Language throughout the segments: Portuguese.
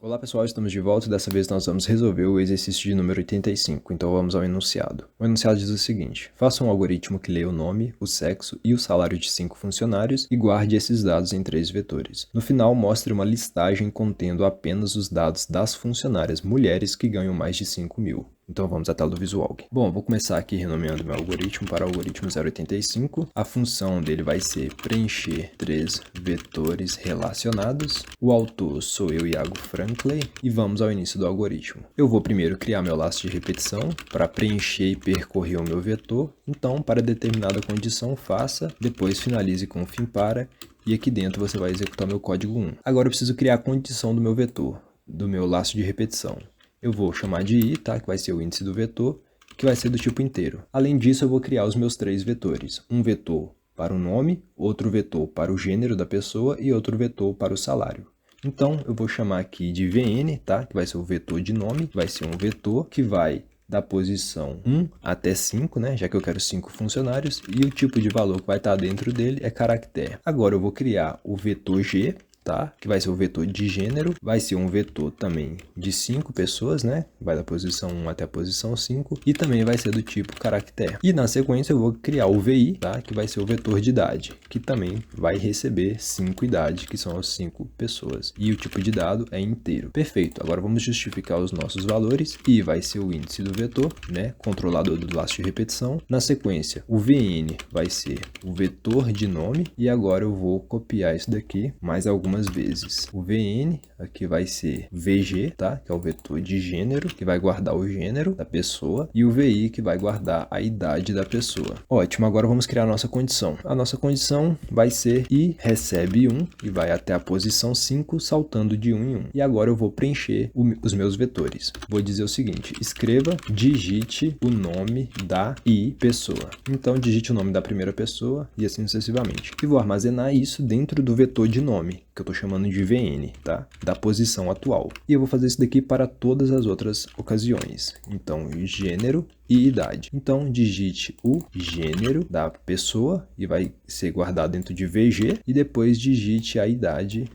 Olá pessoal, estamos de volta e dessa vez nós vamos resolver o exercício de número 85, então vamos ao enunciado. O enunciado diz o seguinte: faça um algoritmo que leia o nome, o sexo e o salário de 5 funcionários e guarde esses dados em 3 vetores. No final, mostre uma listagem contendo apenas os dados das funcionárias mulheres que ganham mais de 5.000. Então vamos à tela do Visual. Bom, vou começar aqui renomeando meu algoritmo para o algoritmo 085. A função dele vai ser preencher 3 vetores relacionados. O autor sou eu, Iago Franklin, e vamos ao início do algoritmo. Eu vou primeiro criar meu laço de repetição para preencher e percorrer o meu vetor. Então, para determinada condição, faça, depois finalize com o fim para, e aqui dentro você vai executar meu código 1. Agora eu preciso criar a condição do meu vetor, do meu laço de repetição. Eu vou chamar de i, tá? Que vai ser o índice do vetor, que vai ser do tipo inteiro. Além disso, eu vou criar os meus 3 vetores. Um vetor para o nome, outro vetor para o gênero da pessoa e outro vetor para o salário. Então, eu vou chamar aqui de vn, tá? Que vai ser o vetor de nome, vai ser um vetor que vai da posição 1 até 5, né? Já que eu quero 5 funcionários, e o tipo de valor que vai estar dentro dele é caractere. Agora eu vou criar o vetor g, tá? Que vai ser o vetor de gênero, vai ser um vetor também de 5 pessoas, né? Vai da posição 1 até a posição 5 e também vai ser do tipo caractere. E na sequência eu vou criar o VI, tá? Que vai ser o vetor de idade, que também vai receber 5 idade, que são as 5 pessoas. E o tipo de dado é inteiro. Perfeito. Agora vamos justificar os nossos valores. I vai ser o índice do vetor, né? Controlador do laço de repetição. Na sequência, o VN vai ser o vetor de nome. E agora eu vou copiar isso daqui mais algumas vezes. O VN aqui vai ser VG, tá? Que é o vetor de gênero, que vai guardar o gênero da pessoa, e o VI que vai guardar a idade da pessoa. Ótimo, agora vamos criar a nossa condição. A nossa condição vai ser I recebe 1 e vai até a posição 5, saltando de 1 em 1. E agora eu vou preencher os meus vetores. Vou dizer o seguinte: escreva, digite o nome da I pessoa. Então digite o nome da primeira pessoa e assim sucessivamente. E vou armazenar isso dentro do vetor de nome, que eu estou chamando de VN, tá? Da posição atual. E eu vou fazer isso daqui para todas as outras ocasiões. Então, gênero e idade. Então, digite o gênero da pessoa e vai ser guardado dentro de VG, e depois digite a idade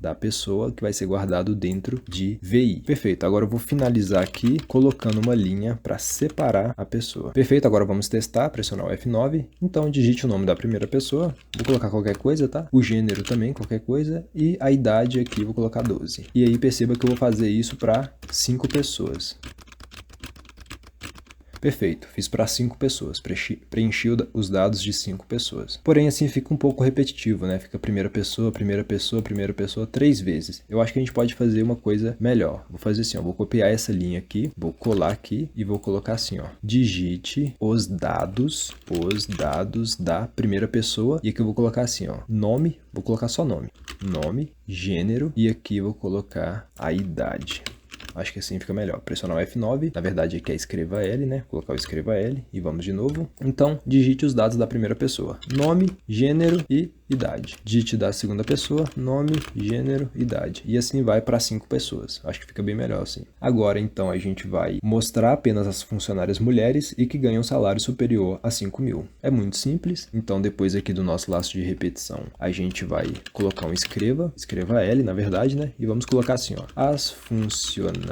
da pessoa, que vai ser guardado dentro de VI. Perfeito, agora eu vou finalizar aqui colocando uma linha para separar a pessoa. Perfeito, agora vamos testar, pressionar o F9. Então, digite o nome da primeira pessoa, vou colocar qualquer coisa, tá? O gênero também, qualquer coisa, e a idade aqui vou colocar 12. E aí perceba que eu vou fazer isso para 5 pessoas. Perfeito, fiz para 5 pessoas, preenchi os dados de 5 pessoas. Porém, assim fica um pouco repetitivo, né? Fica primeira pessoa, 3 vezes. Eu acho que a gente pode fazer uma coisa melhor. Vou fazer assim, ó, vou copiar essa linha aqui, vou colar aqui e vou colocar assim, ó. Digite os dados da primeira pessoa, e aqui eu vou colocar assim, ó, nome, vou colocar só nome, gênero, e aqui eu vou colocar a idade. Acho que assim fica melhor. Pressionar o F9, na verdade aqui é escreva L, né? Colocar o escreva L e vamos de novo. Então, digite os dados da primeira pessoa: nome, gênero e idade. Digite da segunda pessoa: nome, gênero, idade. E assim vai para 5 pessoas. Acho que fica bem melhor assim. Agora, então, a gente vai mostrar apenas as funcionárias mulheres e que ganham salário superior a 5.000. É muito simples. Então, depois aqui do nosso laço de repetição, a gente vai colocar um escreva L, na verdade, né? E vamos colocar assim, ó: as funcionárias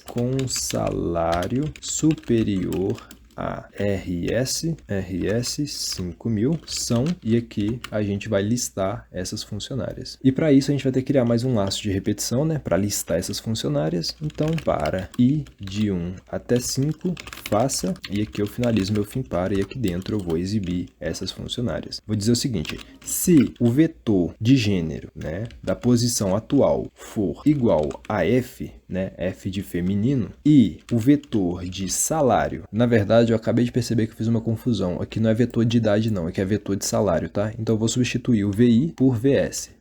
com salário superior a RS 5.000 são, e aqui a gente vai listar essas funcionárias. E para isso a gente vai ter que criar mais um laço de repetição, né, para listar essas funcionárias. Então, para I de 1 até 5, faça, e aqui eu finalizo meu fim para, e aqui dentro eu vou exibir essas funcionárias. Vou dizer o seguinte: se o vetor de gênero, né, da posição atual for igual a F, né, F de feminino, e o vetor de salário, na verdade eu acabei de perceber que eu fiz uma confusão, aqui não é vetor de idade não, aqui é vetor de salário, tá? Então eu vou substituir o VI por VS,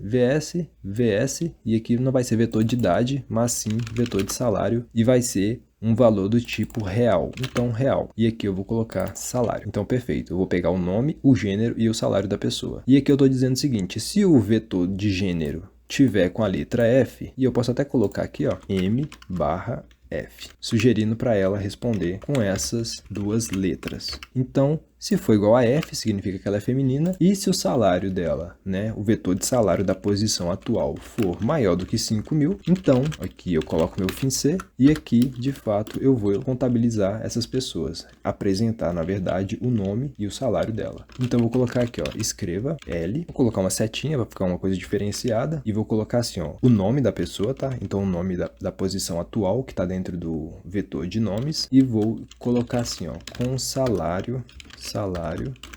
e aqui não vai ser vetor de idade, mas sim vetor de salário, e vai ser um valor do tipo real, então real, e aqui eu vou colocar salário. Então perfeito, eu vou pegar o nome, o gênero e o salário da pessoa. E aqui eu estou dizendo o seguinte: se o vetor de gênero tiver com a letra F, e eu posso até colocar aqui, ó, M/F, sugerindo para ela responder com essas duas letras. Então, Se for igual a F, significa que ela é feminina. E se o salário dela, né, o vetor de salário da posição atual for maior do que 5.000, então aqui eu coloco meu fim C e aqui, de fato, eu vou contabilizar essas pessoas, apresentar, na verdade, o nome e o salário dela. Então eu vou colocar aqui, ó, escreva L, vou colocar uma setinha, vai ficar uma coisa diferenciada, e vou colocar assim, ó, o nome da pessoa, tá? Então o nome da posição atual, que está dentro do vetor de nomes, e vou colocar assim, ó, com salário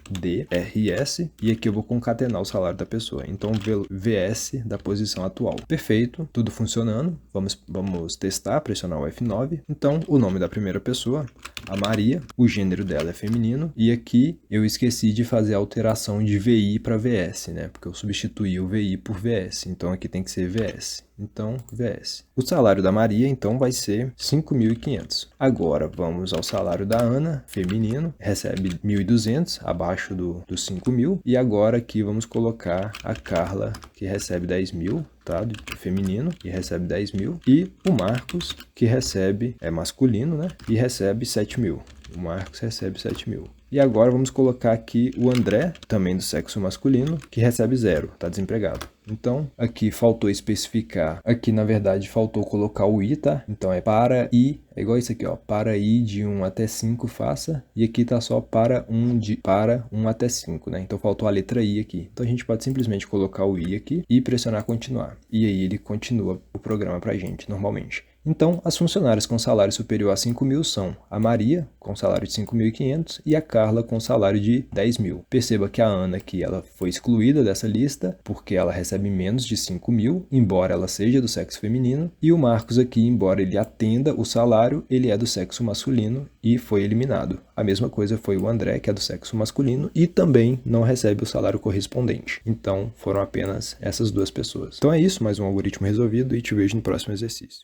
de RS, e aqui eu vou concatenar o salário da pessoa, então VS da posição atual. Perfeito, tudo funcionando, vamos testar, pressionar o F9, então o nome da primeira pessoa, a Maria, o gênero dela é feminino, e aqui eu esqueci de fazer a alteração de VI para VS, né, porque eu substituí o VI por VS, então aqui tem que ser VS. Então, VS. O salário da Maria, então, vai ser 5.500. Agora, vamos ao salário da Ana, feminino, recebe 1.200, abaixo dos 5.000. E agora aqui vamos colocar a Carla, que recebe 10.000, tá? Feminino, que recebe 10.000. E o Marcos, que recebe, é masculino, né? E recebe 7.000. O Marcos recebe 7.000. E agora vamos colocar aqui o André, também do sexo masculino, que recebe 0, está desempregado. Então, aqui faltou especificar, aqui na verdade faltou colocar o I, tá? Então é para I, é igual isso aqui, ó, para I de 1 até 5 faça, e aqui tá só para 1 até 5, né? Então faltou a letra I aqui. Então a gente pode simplesmente colocar o I aqui e pressionar continuar. E aí ele continua o programa pra gente, normalmente. Então, as funcionárias com salário superior a 5.000 são a Maria, com salário de 5.500, e a Carla, com salário de 10.000. Perceba que a Ana aqui ela foi excluída dessa lista, porque ela recebe menos de 5.000, embora ela seja do sexo feminino, e o Marcos aqui, embora ele atenda o salário, ele é do sexo masculino e foi eliminado. A mesma coisa foi o André, que é do sexo masculino, e também não recebe o salário correspondente. Então, foram apenas essas duas pessoas. Então é isso, mais um algoritmo resolvido, e te vejo no próximo exercício.